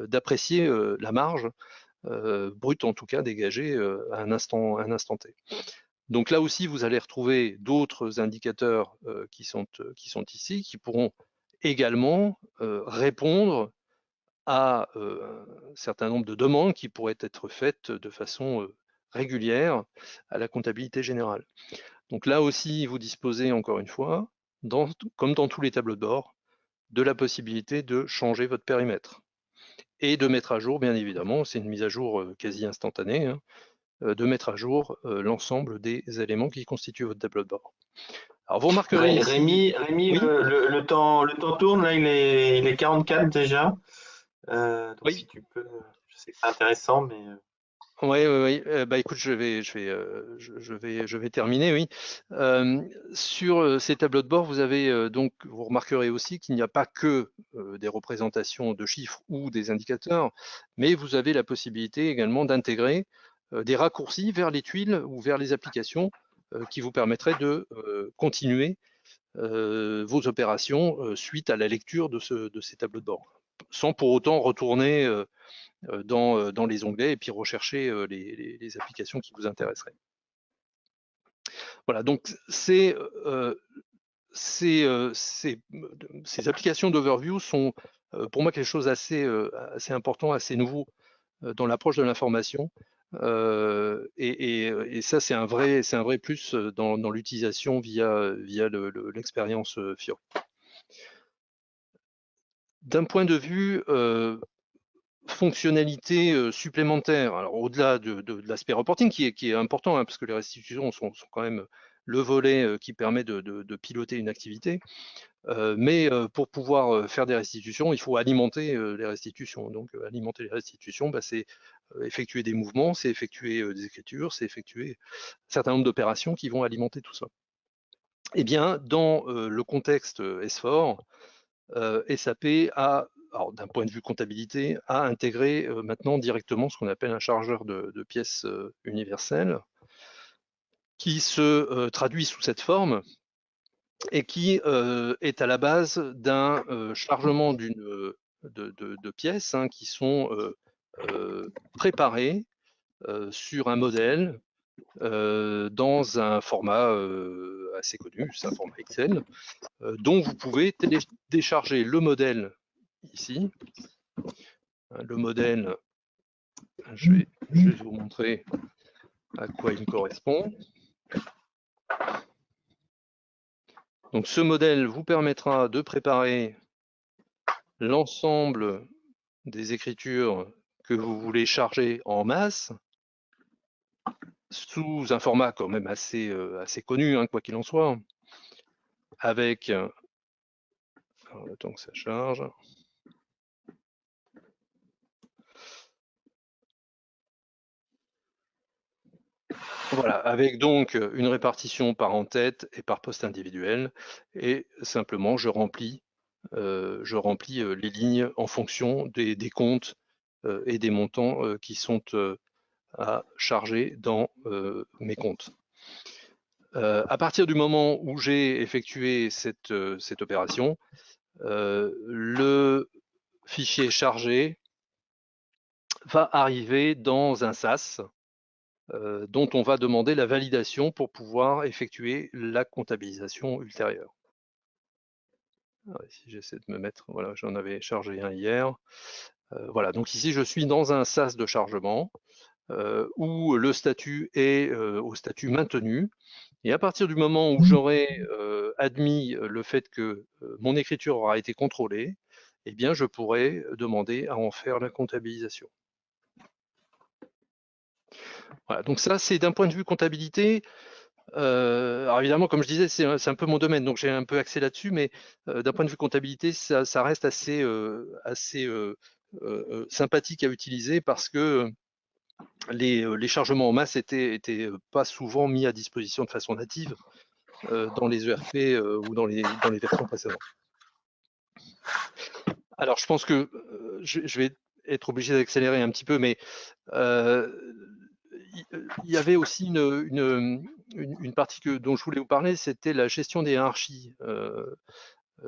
d'apprécier la marge brute en tout cas dégagée à un instant T. Donc là aussi, vous allez retrouver d'autres indicateurs qui sont ici, qui pourront également répondre à un certain nombre de demandes qui pourraient être faites de façon régulière à la comptabilité générale. Donc là aussi, vous disposez encore une fois, comme dans tous les tableaux de bord, de la possibilité de changer votre périmètre et de mettre à jour, bien évidemment, c'est une mise à jour quasi instantanée, de mettre à jour l'ensemble des éléments qui constituent votre tableau de bord. Alors vous remarquerez ici... Rémi, oui, le temps tourne, là il est 44 déjà. Donc oui. Si tu peux, je sais que c'est intéressant, mais... Oui. Écoute, je vais terminer, oui. Sur ces tableaux de bord, vous remarquerez aussi qu'il n'y a pas que des représentations de chiffres ou des indicateurs, mais vous avez la possibilité également d'intégrer des raccourcis vers les tuiles ou vers les applications qui vous permettraient de continuer vos opérations suite à la lecture de ces tableaux de bord, sans pour autant retourner dans les onglets et puis rechercher les applications qui vous intéresseraient. Voilà, donc ces applications d'overview sont pour moi quelque chose assez important, assez nouveau dans l'approche de l'information. Et ça, c'est un vrai plus dans l'utilisation via l'expérience Fiori. D'un point de vue fonctionnalité supplémentaire, alors au-delà de l'aspect reporting qui est important, parce que les restitutions sont quand même le volet qui permet de piloter une activité, mais pour pouvoir faire des restitutions, il faut alimenter les restitutions. Donc alimenter les restitutions, c'est effectuer des mouvements, c'est effectuer des écritures, c'est effectuer un certain nombre d'opérations qui vont alimenter tout ça. Eh bien, dans le contexte S4, SAP a, d'un point de vue comptabilité, a intégré maintenant directement ce qu'on appelle un chargeur de pièces universel, qui se traduit sous cette forme et qui est à la base d'un chargement de pièces qui sont préparées sur un modèle dans un format assez connu, c'est un format Excel, dont vous pouvez télécharger le modèle ici. Le modèle, je vais juste vous montrer à quoi il correspond. Donc ce modèle vous permettra de préparer l'ensemble des écritures que vous voulez charger en masse sous un format quand même assez connu, quoi qu'il en soit, avec, alors, le temps que ça charge, voilà, avec donc une répartition par en-tête et par poste individuel, et simplement je remplis je remplis les lignes en fonction des comptes et des montants qui sont à charger dans mes comptes. À partir du moment où j'ai effectué cette opération, le fichier chargé va arriver dans un SAS dont on va demander la validation pour pouvoir effectuer la comptabilisation ultérieure. Si j'essaie de me mettre, voilà, j'en avais chargé un hier. Voilà, donc ici je suis dans un SAS de chargement où le statut est au statut maintenu. Et à partir du moment où j'aurai admis le fait que mon écriture aura été contrôlée, eh bien je pourrai demander à en faire la comptabilisation. Voilà, donc ça c'est d'un point de vue comptabilité. Alors évidemment, comme je disais, c'est un peu mon domaine, donc j'ai un peu axé là-dessus, mais d'un point de vue comptabilité, ça reste assez, sympathique à utiliser parce que les chargements en masse étaient pas souvent mis à disposition de façon native dans les ERP ou dans les versions précédentes. Alors je pense que je vais être obligé d'accélérer un petit peu, mais il y avait aussi une partie dont je voulais vous parler, c'était la gestion des hiérarchies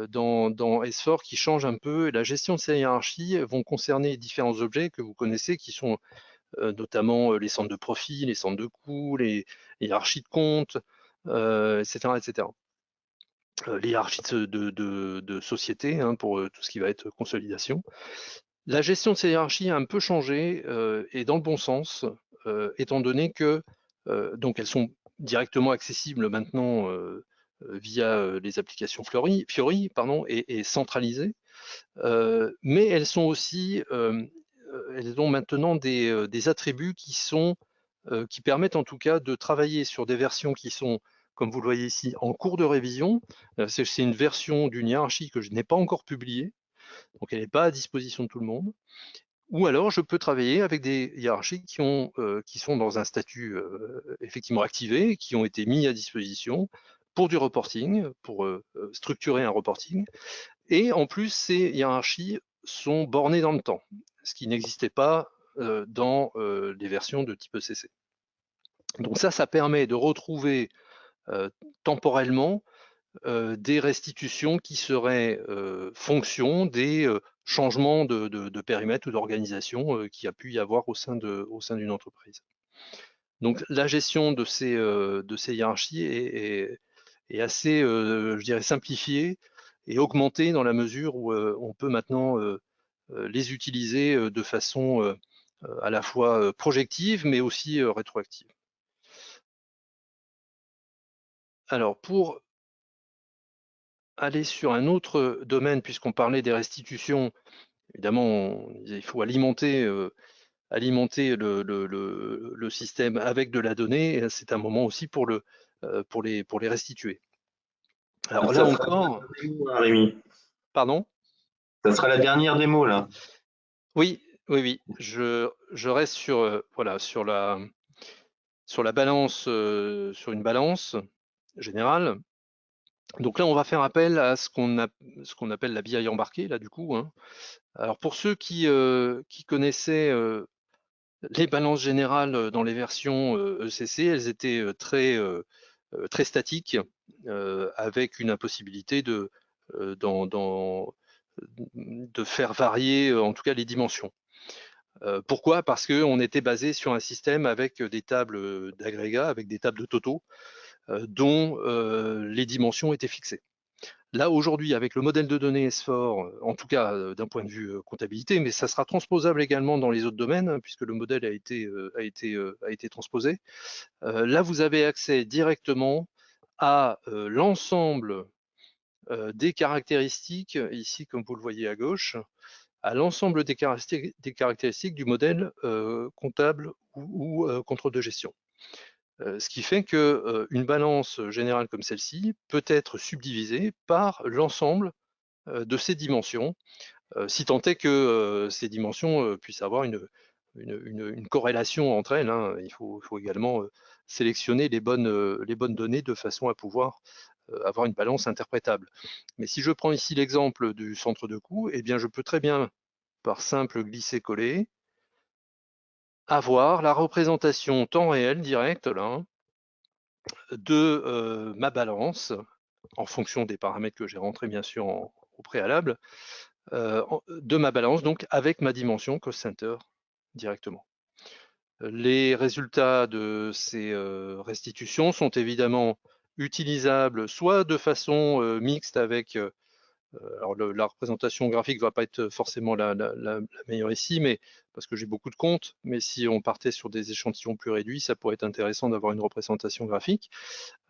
dans S4 qui change un peu. Et la gestion de ces hiérarchies vont concerner différents objets que vous connaissez, qui sont notamment les centres de profit, les centres de coûts, les hiérarchies de comptes, etc., etc. Les hiérarchies de société hein, pour tout ce qui va être consolidation. La gestion de ces hiérarchies a un peu changé et dans le bon sens, étant donné que donc elles sont directement accessibles maintenant via les applications Fiori pardon, et centralisées, mais elles sont aussi, elles ont maintenant des attributs qui permettent en tout cas de travailler sur des versions qui sont, comme vous le voyez ici, en cours de révision. C'est une version d'une hiérarchie que je n'ai pas encore publiée, donc elle n'est pas à disposition de tout le monde. Ou alors je peux travailler avec des hiérarchies qui sont dans un statut effectivement activé, qui ont été mis à disposition pour du reporting, pour structurer un reporting. Et en plus, ces hiérarchies sont bornées dans le temps, ce qui n'existait pas dans les versions de type ECC. Donc ça permet de retrouver temporellement des restitutions qui seraient fonction des changements de périmètre ou d'organisation qu'il y a pu y avoir au sein d'une entreprise. Donc la gestion de ces hiérarchies est assez, je dirais, simplifiée et augmentée dans la mesure où on peut maintenant les utiliser de façon à la fois projective mais aussi rétroactive. Alors pour aller sur un autre domaine, puisqu'on parlait des restitutions, évidemment, il faut alimenter le système avec de la donnée. C'est un moment aussi pour les restituer. Alors là encore, Rémi. pardon? Ça sera la dernière démo là. Oui, oui, oui. Je reste sur voilà sur la balance, sur une balance générale. Donc là, on va faire appel à ce qu'on appelle la BI embarquée là du coup. Hein. Alors pour ceux qui connaissaient les balances générales dans les versions ECC, elles étaient très statiques, avec une impossibilité de faire varier en tout cas les dimensions. Pourquoi? Parce qu'on était basé sur un système avec des tables d'agrégats, avec des tables de totaux, dont les dimensions étaient fixées. Là, aujourd'hui, avec le modèle de données S4, en tout cas d'un point de vue comptabilité, mais ça sera transposable également dans les autres domaines, hein, puisque le modèle a été transposé. Là, vous avez accès directement à l'ensemble des caractéristiques, ici, comme vous le voyez à gauche, à l'ensemble des caractéristiques du modèle comptable ou contrôle de gestion. Ce qui fait qu'une balance générale comme celle-ci peut être subdivisée par l'ensemble de ces dimensions, si tant est que ces dimensions puissent avoir une corrélation entre elles. Hein. Il faut également sélectionner les bonnes données de façon à pouvoir avoir une balance interprétable. Mais si je prends ici l'exemple du centre de coût, eh bien je peux très bien, par simple glisser-coller, avoir la représentation temps réel direct là, de ma balance, en fonction des paramètres que j'ai rentrés bien sûr au préalable, de ma balance donc avec ma dimension cost center directement. Les résultats de ces restitutions sont évidemment utilisables soit de façon mixte avec, alors la représentation graphique ne va pas être forcément la meilleure ici, mais parce que j'ai beaucoup de comptes, mais si on partait sur des échantillons plus réduits, ça pourrait être intéressant d'avoir une représentation graphique,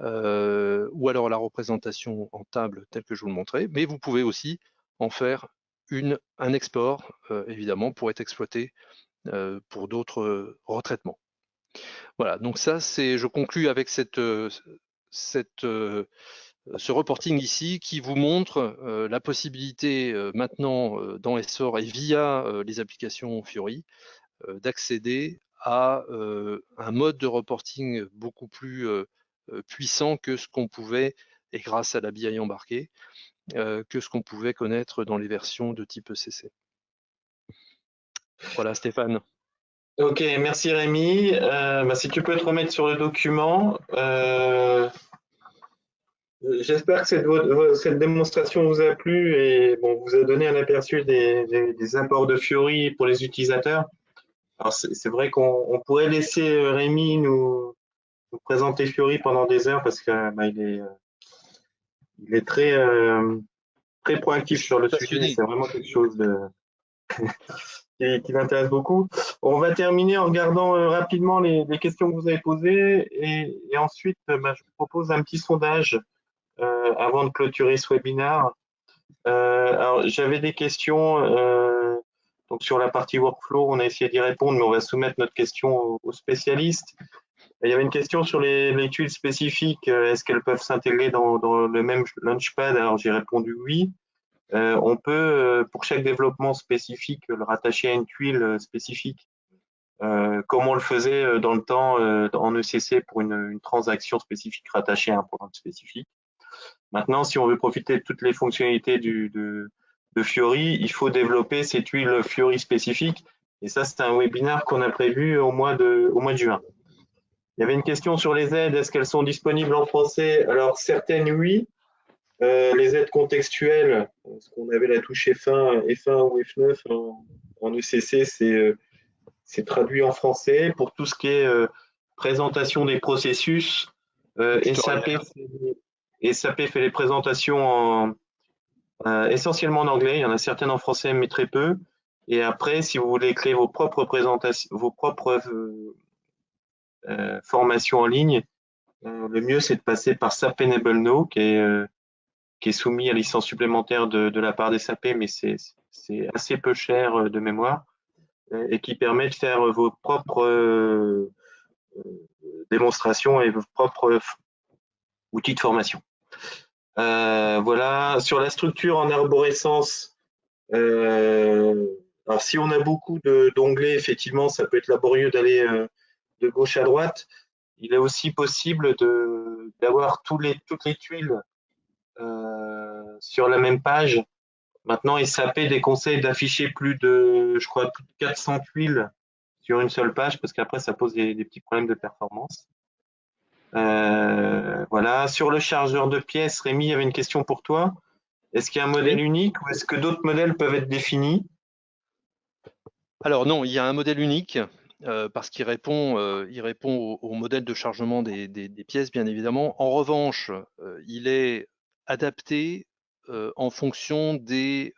ou alors la représentation en table telle que je vous le montrais, mais vous pouvez aussi en faire un export, évidemment, pour être exploité pour d'autres retraitements. Voilà, donc ça, je conclus avec ce reporting ici qui vous montre la possibilité maintenant dans Essor et via les applications Fiori d'accéder à un mode de reporting beaucoup plus puissant que ce qu'on pouvait, et grâce à la BI embarquée, que ce qu'on pouvait connaître dans les versions de type ECC. Voilà Stéphane. Ok, merci Rémi. Si tu peux te remettre sur le document. J'espère que cette démonstration vous a plu et vous a donné un aperçu des apports de Fiori pour les utilisateurs. Alors c'est vrai qu'on pourrait laisser Rémi nous présenter Fiori pendant des heures parce qu'il est très proactif sur le sujet. Passionné. C'est vraiment quelque chose qui m'intéresse beaucoup. On va terminer en regardant rapidement les questions que vous avez posées et ensuite je vous propose un petit sondage avant de clôturer ce webinaire. Alors j'avais des questions donc sur la partie workflow, on a essayé d'y répondre, mais on va soumettre notre question aux spécialistes. Il y avait une question sur les tuiles spécifiques. Est-ce qu'elles peuvent s'intégrer dans le même Launchpad? Alors j'ai répondu oui. On peut, pour chaque développement spécifique, le rattacher à une tuile spécifique, comme on le faisait dans le temps en ECC pour une transaction spécifique rattachée à un programme spécifique. Maintenant, si on veut profiter de toutes les fonctionnalités de Fiori, il faut développer ces tuiles Fiori spécifiques. Et ça, c'est un webinaire qu'on a prévu au mois de juin. Il y avait une question sur les aides. Est-ce qu'elles sont disponibles en français? Alors, certaines, oui. Les aides contextuelles, ce qu'on avait la touche F1 ou F9 en ECC, c'est traduit en français. Pour tout ce qui est présentation des processus, SAP fait les présentations essentiellement en anglais. Il y en a certaines en français, mais très peu. Et après, si vous voulez créer vos propres présentations, vos propres formations en ligne, le mieux, c'est de passer par SAP Enable Now, qui est soumis à licence supplémentaire de la part des SAP, mais c'est assez peu cher de mémoire, et qui permet de faire vos propres démonstrations et vos propres outils de formation. Voilà, sur la structure en arborescence, alors si on a beaucoup d'onglets, effectivement, ça peut être laborieux d'aller de gauche à droite. Il est aussi possible d'avoir toutes les tuiles sur la même page. Maintenant, SAP déconseille d'afficher plus de 400 tuiles sur une seule page parce qu'après, ça pose des petits problèmes de performance. Voilà. Sur le chargeur de pièces, Rémi, il y avait une question pour toi. Est-ce qu'il y a un modèle unique ou est-ce que d'autres modèles peuvent être définis? Alors non, il y a un modèle unique parce qu'il répond, au modèle de chargement des pièces, bien évidemment. En revanche, il est adapté en fonction des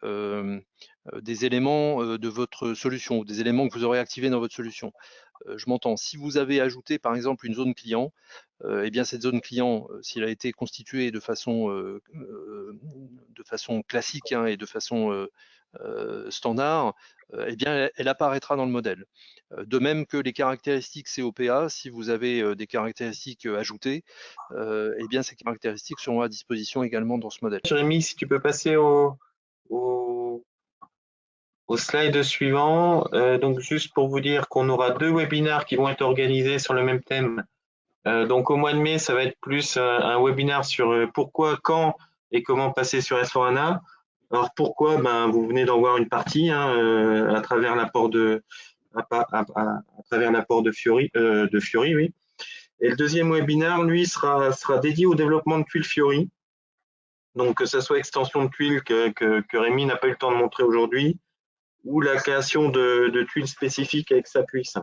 éléments de votre solution, ou des éléments que vous aurez activés dans votre solution. Je m'entends, si vous avez ajouté par exemple une zone client, eh bien cette zone client, s'il a été constituée de façon classique et de façon standard, eh bien elle apparaîtra dans le modèle. De même que les caractéristiques COPA, si vous avez des caractéristiques ajoutées, eh bien ces caractéristiques seront à disposition également dans ce modèle. Jérémy, si tu peux passer au slide suivant. Donc juste pour vous dire qu'on aura 2 webinaires qui vont être organisés sur le même thème Donc au mois de mai, ça va être plus un webinaire sur pourquoi, quand et comment passer sur S4HANA. Alors pourquoi, ben, vous venez d'en voir une partie hein, à travers l'apport à travers l'apport de Fiori, oui. Et le deuxième webinaire, lui, sera dédié au développement de tuiles Fiori. Donc que ce soit extension de tuiles que Rémi n'a pas eu le temps de montrer aujourd'hui, ou la création de tuiles spécifiques avec SAP UI5.